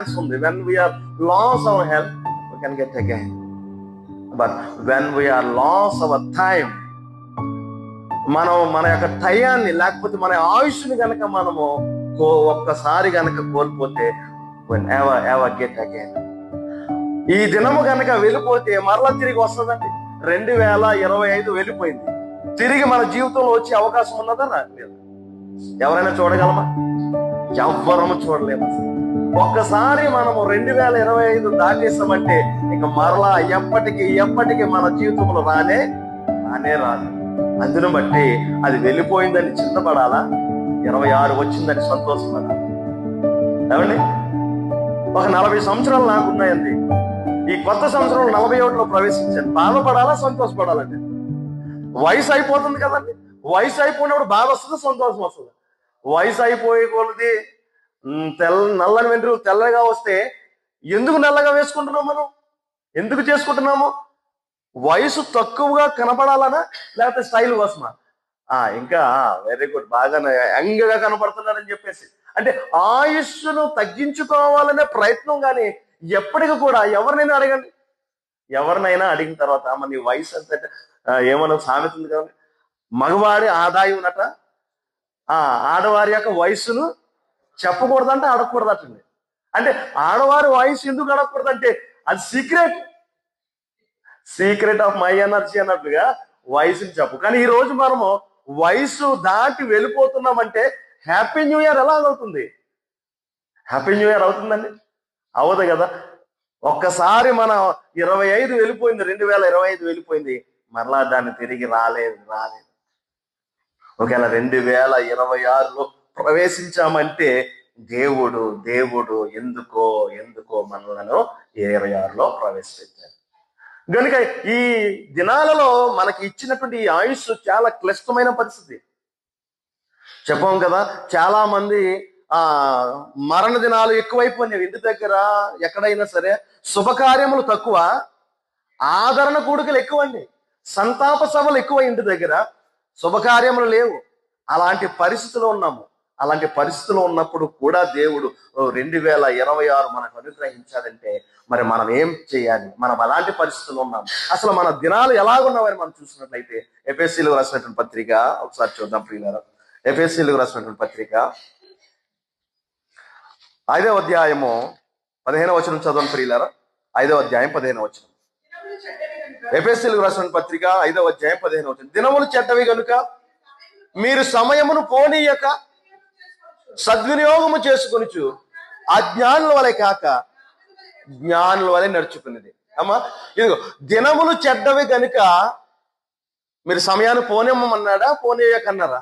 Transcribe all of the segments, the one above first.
When we are lost our health, we can get again. But when we are lost our time, మన యొక్క టయాన్ని లేకపోతే మన ఆయుష్ని కనుక మనము ఒక్కసారి కనుక కోల్పోతే ఎవర్ గెట్ అగైన్. ఈ దినము కనుక వెళ్ళిపోతే మరలా తిరిగి వస్తుందండి. 2025 వెళ్ళిపోయింది. తిరిగి మన జీవితంలో వచ్చే అవకాశం ఉన్నదా? లేదు. ఎవరైనా చూడగలమా? ఎవ్వరము చూడలేము. ఒక్కసారి మనము 2025 దాటేసామంటే ఇక మరలా ఎప్పటికీ మన జీవితంలో రానే రాదు. అందును బట్టి అది వెళ్ళిపోయిందని చింతపడాలా, 26 వచ్చిందని సంతోషపడాలా? ఏమండి, ఒక 40 సంవత్సరాలు నాకున్నాయండి. ఈ కొత్త సంవత్సరంలో 41లో ప్రవేశించాను. బాధపడాలా, సంతోషపడాలండి? వయసు అయిపోతుంది కదండి. వయసు అయిపోయినప్పుడు బాధ వస్తుంది, సంతోషం వస్తుంది. వయసు అయిపోయే కొలది నల్లని వెంట్రుకలు తెల్లగా వస్తే ఎందుకు నల్లగా వేసుకుంటున్నాం? మనం ఎందుకు చేసుకుంటున్నాము? వయసు తక్కువగా కనపడాలనా, లేకపోతే స్టైల్ కోసమా? ఇంకా వెరీ గుడ్, బాగా యంగ్గా కనపడుతున్నారని చెప్పేసి, అంటే ఆయుష్ను తగ్గించుకోవాలనే ప్రయత్నం. కానీ ఎప్పటికీ కూడా ఎవరినైనా అడిగిన తర్వాత నీ వయసు అంత ఏమన్నా సామెత ఉంది కదా, మగవాడి ఆదాయం నట ఆడవారి యొక్క వయసును చెప్పకూడదంటే అడగకూడదటండి. అంటే ఆడవారి వయసు ఎందుకు అడగకూడదంటే అది సీక్రెట్ ఆఫ్ మై ఎనర్జీ అన్నట్లుగా వయసుని చెప్పు. కానీ ఈ రోజు మనము వయసు దాటి వెళ్ళిపోతున్నామంటే హ్యాపీ న్యూ ఇయర్ ఎలా అవుతుంది? హ్యాపీ న్యూ ఇయర్ అవుతుందండి? అవదు కదా. ఒక్కసారి మన 25 వెళ్ళిపోయింది, 2025 వెళ్ళిపోయింది, మరలా దాన్ని తిరిగి రాలేదు. ఒకవేళ 2026లో ప్రవేశించామంటే దేవుడు ఎందుకో మనలను 26లో ప్రవేశపెట్టారు. కనుక ఈ దినాలలో మనకి ఇచ్చినటువంటి ఈ ఆయుష్ చాలా క్లిష్టమైన పరిస్థితి. చెప్పాం కదా, చాలా మంది మరణ దినాలు ఎక్కువైపోయినాయి. ఇంటి దగ్గర ఎక్కడైనా సరే శుభకార్యములు తక్కువ, ఆదరణ కూడికలు ఎక్కువండి, సంతాప సభలు ఎక్కువ. ఇంటి దగ్గర శుభకార్యములు లేవు. అలాంటి పరిస్థితిలో ఉన్నాము. అలాంటి పరిస్థితుల్లో ఉన్నప్పుడు కూడా దేవుడు 2026 మనకు అనుగ్రహించాడంటే మరి మనం ఏం చేయాలి? మనం అలాంటి పరిస్థితుల్లో ఉన్నాము. అసలు మన దినాలు ఎలాగున్నామని మనం చూసినట్లయితే ఎఫెసీయులకు రాసినటువంటి పత్రిక ఒకసారి చూద్దాం ప్రియులారా. ఎఫెసీయులకు రాసినటువంటి పత్రిక 5వ అధ్యాయము 15వ వచనం చదవండి ప్రియులారా. 5వ అధ్యాయం 15వ వచనం. ఎఫెసీయులకు రాసినటువంటి పత్రిక 5వ అధ్యాయం 15వ వచనం. దినములు చెడ్డవి గనుక మీరు సమయమును పోనీయక సద్వినియోగము చేసుకొనుచు అజ్ఞానుల వలె కాక జ్ఞానుల వలె నడుచుకునేది. అమ్మా, ఇదిగో దినములు చెడ్డవి కనుక మీరు సమయాన్ని పోనిమ్మన్నాడా, పోనీయకన్నారా?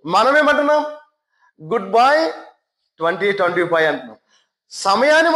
మనమేమంటున్నాం? గుడ్ బై 2025 అంటున్నాం. సమయాన్ని